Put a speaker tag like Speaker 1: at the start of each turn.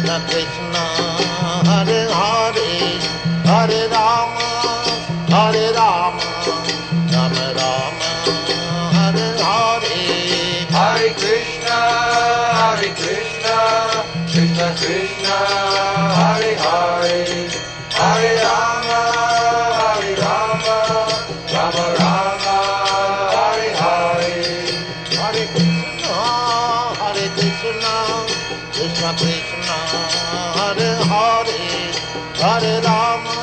Speaker 1: Krishna, Hare Hare, Hare Rama, Hare Rama, Rama Rama, Hare Hare.
Speaker 2: Hare Krishna, Krishna Krishna, Hare Hare, Hare Rama, Rama Rama, Hare Hare.
Speaker 1: Hare Krishna, Krishna Krishna, Hare Hare, Hare Rama,